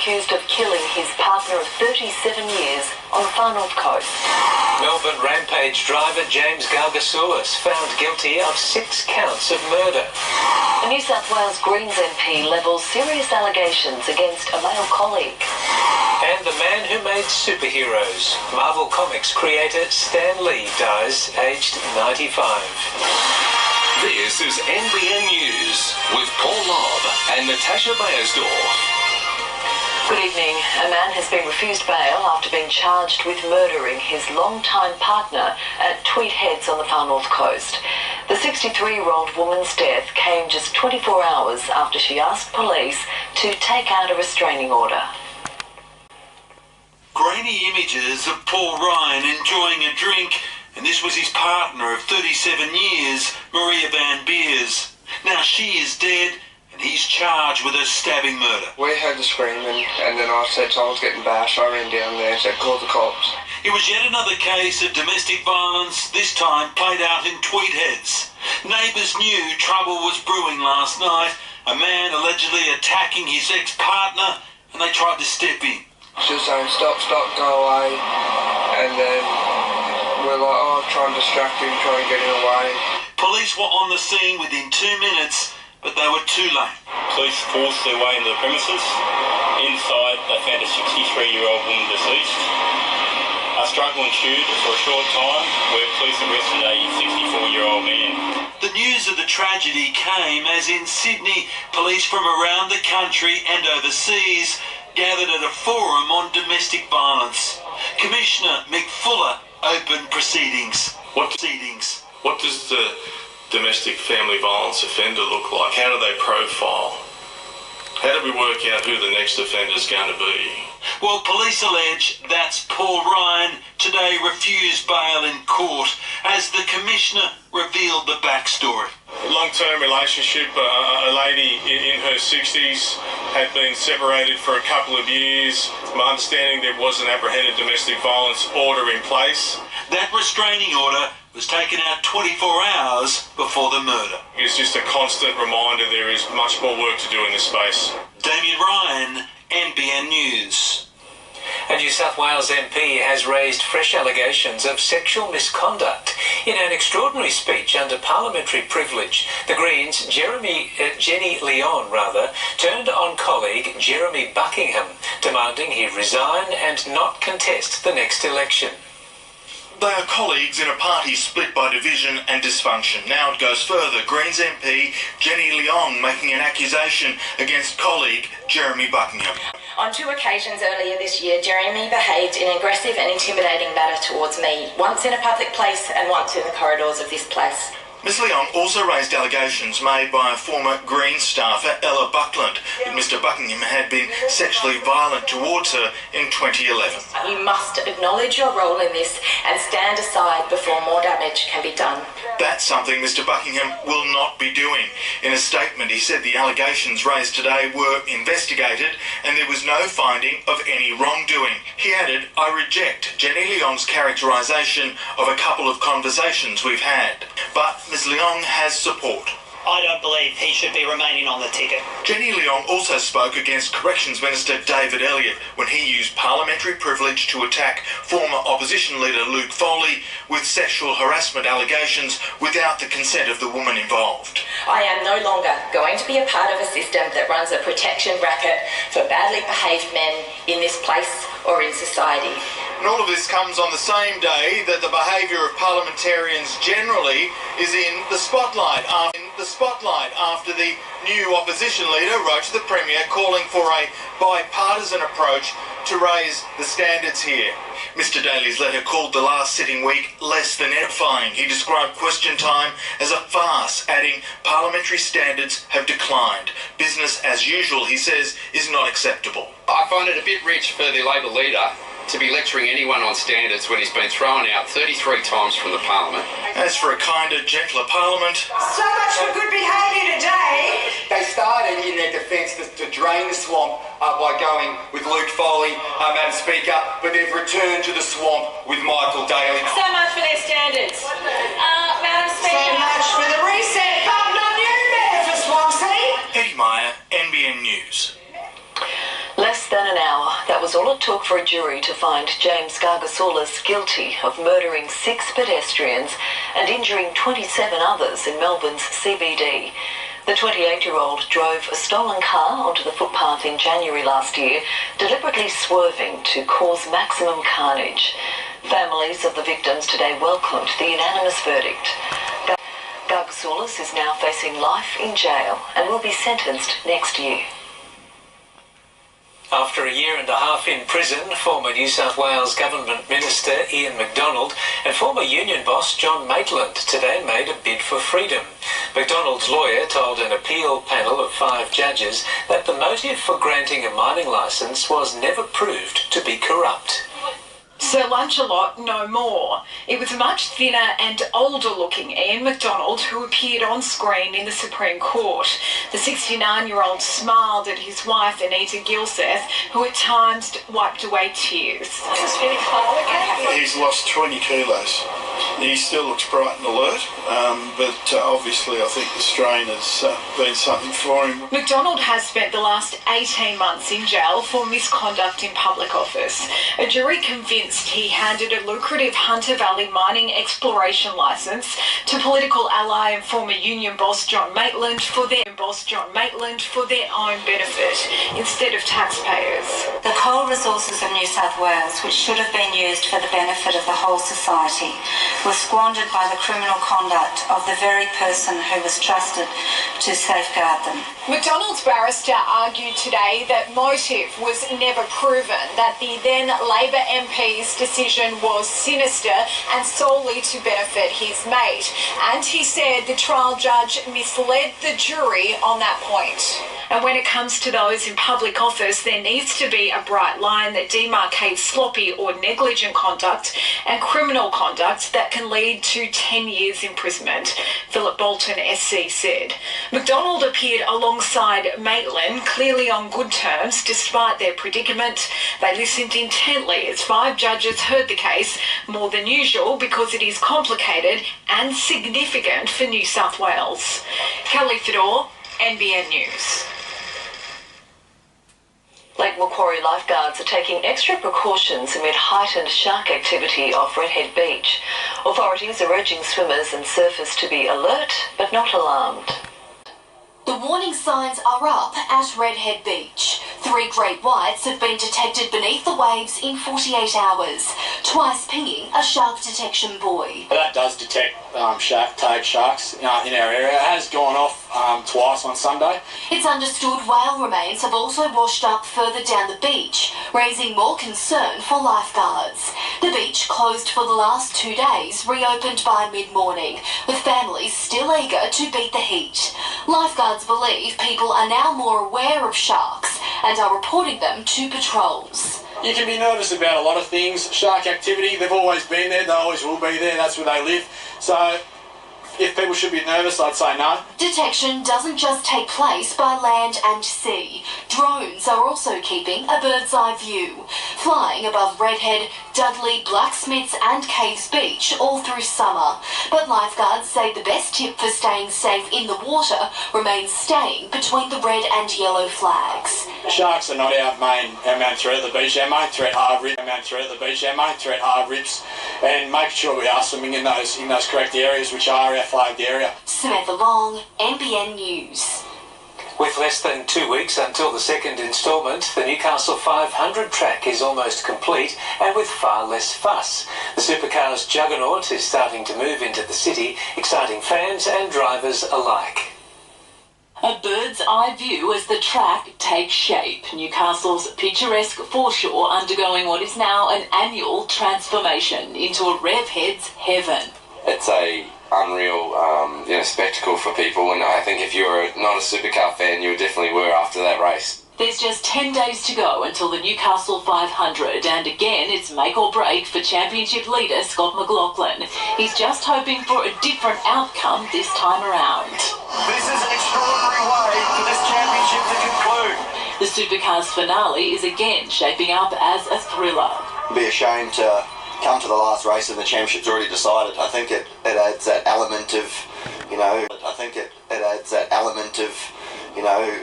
accused of killing his partner of 37 years on the far north coast. Melbourne rampage driver James Gargasoulis found guilty of 6 counts of murder. The New South Wales Greens MP levels serious allegations against a male colleague. And the man who made superheroes, Marvel Comics creator Stan Lee, dies aged 95. This is NBN News with Paul Lobb and Natasha Beyersdorf. Good evening. A man has been refused bail after being charged with murdering his long-time partner at Tweed Heads on the far north coast. The 63-year-old woman's death came just 24 hours after she asked police to take out a restraining order. Grainy images of Paul Ryan enjoying a drink, and this was his partner of 37 years, Maria Van Beers. Now she is dead, and he's charged with a stabbing murder. We heard the screaming, and then I said someone's getting bashed. I ran down there and said, call the cops. It was yet another case of domestic violence, this time played out in Tweed Heads. Neighbours knew trouble was brewing last night, a man allegedly attacking his ex-partner, and they tried to step in. She was saying, stop, go away, and then we're like, oh, try and distract him, try and get him away. Police were on the scene within 2 minutes, but they were too late. Police forced their way into the premises. Inside, they found a 63-year-old woman deceased. A struggle ensued for a short time, where police arrested a 64-year-old man. The news of the tragedy came as in Sydney, police from around the country and overseas gathered at a forum on domestic violence. Commissioner Mick Fuller opened proceedings. What does the domestic family violence offender look like? How do they profile? How do we work out who the next offender is going to be? Well, police allege that's Paul Ryan today refused bail in court as the Commissioner revealed the backstory. Long-term relationship, a lady in her 60s had been separated for a couple of years. My understanding there was an apprehended domestic violence order in place. That restraining order was taken out 24 hours before the murder. It's just a constant reminder there is much more work to do in this space. Damien Ryan, NBN News. A New South Wales MP has raised fresh allegations of sexual misconduct in an extraordinary speech under parliamentary privilege. The Greens' Jenny Leon turned on colleague Jeremy Buckingham, demanding he resign and not contest the next election. They are colleagues in a party split by division and dysfunction. Now it goes further. Greens MP Jenny Leong making an accusation against colleague Jeremy Buckingham. On 2 occasions earlier this year, Jeremy behaved in an aggressive and intimidating manner towards me, once in a public place and once in the corridors of this place. Ms Leong also raised allegations made by a former Greens staffer, Ella Buckland, that Mr Buckingham had been sexually violent towards her in 2011. You must acknowledge your role in this and stand aside before more damage can be done. That's something Mr Buckingham will not be doing. In a statement, he said the allegations raised today were investigated and there was no finding of any wrongdoing. He added, I reject Jenny Leong's characterisation of a couple of conversations we've had. But Ms Leong has support. I don't believe he should be remaining on the ticket. Jenny Leong also spoke against Corrections Minister David Elliott when he used parliamentary privilege to attack former opposition leader Luke Foley with sexual harassment allegations without the consent of the woman involved. I am no longer going to be a part of a system that runs a protection racket for badly behaved men in this place or in society. And all of this comes on the same day that the behaviour of parliamentarians generally is in the spotlight after the new opposition leader wrote to the Premier calling for a bipartisan approach to raise the standards here. Mr Daly's letter called the last sitting week less than edifying. He described question time as a farce, adding parliamentary standards have declined. Business as usual, he says, is not acceptable. I find it a bit rich for the Labor leader to be lecturing anyone on standards when he's been thrown out 33 times from the Parliament. As for a kinder, gentler Parliament... So much for good behaviour today! They started in their defence to drain the swamp by going with Luke Foley, Madam Speaker, but they've returned to the swamp with Michael Daly. So much for their standards. Madam Speaker... So much for the reset button on your bed for Swansea! Eddie Meyer, NBN News. Less than an was all it took for a jury to find James Gargasoulas guilty of murdering 6 pedestrians and injuring 27 others in Melbourne's CBD. The 28-year-old drove a stolen car onto the footpath in January last year, deliberately swerving to cause maximum carnage. Families of the victims today welcomed the unanimous verdict. Gargasoulas is now facing life in jail and will be sentenced next year. After a year and a half in prison, former New South Wales Government Minister Ian MacDonald and former union boss John Maitland today made a bid for freedom. MacDonald's lawyer told an appeal panel of 5 judges that the motive for granting a mining licence was never proved to be corrupt. Sir Lunch-a-Lot no more. It was a much thinner and older-looking Ian MacDonald who appeared on screen in the Supreme Court. The 69-year-old smiled at his wife, Anita Gilseth, who at times wiped away tears. He's lost 20 kilos. He still looks bright and alert, but obviously I think the strain has been something for him. MacDonald has spent the last 18 months in jail for misconduct in public office. A jury convinced he handed a lucrative Hunter Valley mining exploration licence to political ally and former union boss John Maitland for their own benefit instead of taxpayers. The coal resources of New South Wales, which should have been used for the benefit of the whole society, were squandered by the criminal conduct of the very person who was trusted to safeguard them. MacDonald's barrister argued today that motive was never proven, that the then Labor MP's decision was sinister and solely to benefit his mate. And he said the trial judge misled the jury on that point. And when it comes to those in public office, there needs to be a bright line that demarcates sloppy or negligent conduct and criminal conduct that can lead to 10 years imprisonment, Philip Bolton SC said. MacDonald appeared alongside Maitland, clearly on good terms despite their predicament. They listened intently as 5 judges heard the case, more than usual because it is complicated and significant for New South Wales. Kelly Fedor, NBN News. Lake Macquarie lifeguards are taking extra precautions amid heightened shark activity off Redhead Beach. Authorities are urging swimmers and surfers to be alert but not alarmed. The warning signs are up at Redhead Beach. 3 great whites have been detected beneath the waves in 48 hours, twice pinging a shark detection buoy. That does detect tagged sharks in our area. It has gone off twice on Sunday. It's understood whale remains have also washed up further down the beach, raising more concern for lifeguards. The beach, closed for the last 2 days, reopened by mid-morning, with families still eager to beat the heat. Lifeguards believe people are now more aware of sharks and are reporting them to patrols. You can be nervous about a lot of things. Shark activity, they've always been there, they always will be there, that's where they live. So if people should be nervous, I'd say no. Detection doesn't just take place by land and sea. Drones are also keeping a bird's eye view, flying above Redhead, Dudley, Blacksmiths and Caves Beach all through summer. But lifeguards say the best tip for staying safe in the water remains staying between the red and yellow flags. Sharks are not our main threat at the beach. Our main threat are rips, and making sure we are swimming in those correct areas, which are our flagged area. Samantha Long, NBN News. With less than 2 weeks until the second instalment, the Newcastle 500 track is almost complete and with far less fuss. The supercar's juggernaut is starting to move into the city, exciting fans and drivers alike. A bird's eye view as the track takes shape. Newcastle's picturesque foreshore undergoing what is now an annual transformation into a revhead's heaven. It's a unreal spectacle for people, and I think if you're not a supercar fan, you definitely were after that race. There's just 10 days to go until the Newcastle 500, and again it's make or break for championship leader Scott McLaughlin. He's just hoping for a different outcome this time around. This is an extraordinary way for this championship to conclude. The supercars finale is again shaping up as a thriller. Be a shame to come to the last race and the championship's already decided. I think it adds that element of,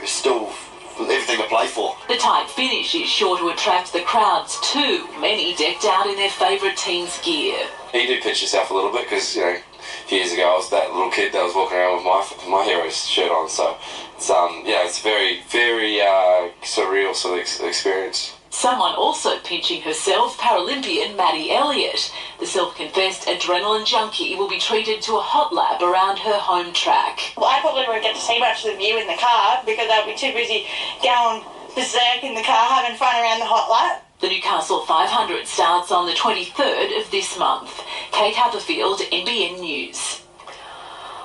still everything to play play for. The tight finish is sure to attract the crowds too, many decked out in their favourite team's gear. You do pitch yourself a little bit because, you know, a few years ago I was that little kid that was walking around with my hero's shirt on, so it's it's very, very surreal sort of experience. Someone also pinching herself, Paralympian Maddie Elliott. The self-confessed adrenaline junkie will be treated to a hot lap around her home track. Well, I probably won't get to see much of the view in the car because I'll be too busy going berserk in the car having fun around the hot lap. The Newcastle 500 starts on the 23rd of this month. Kate Haberfield, NBN News.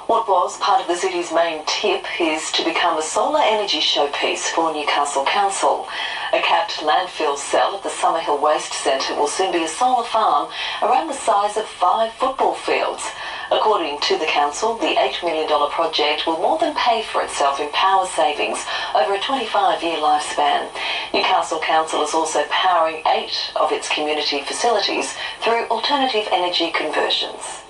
What was part of the city's main tip is to become a solar energy showpiece for Newcastle Council. A capped landfill cell at the Summerhill Waste Centre will soon be a solar farm around the size of 5 football fields. According to the council, the $8 million project will more than pay for itself in power savings over a 25-year lifespan. Newcastle Council is also powering 8 of its community facilities through alternative energy conversions.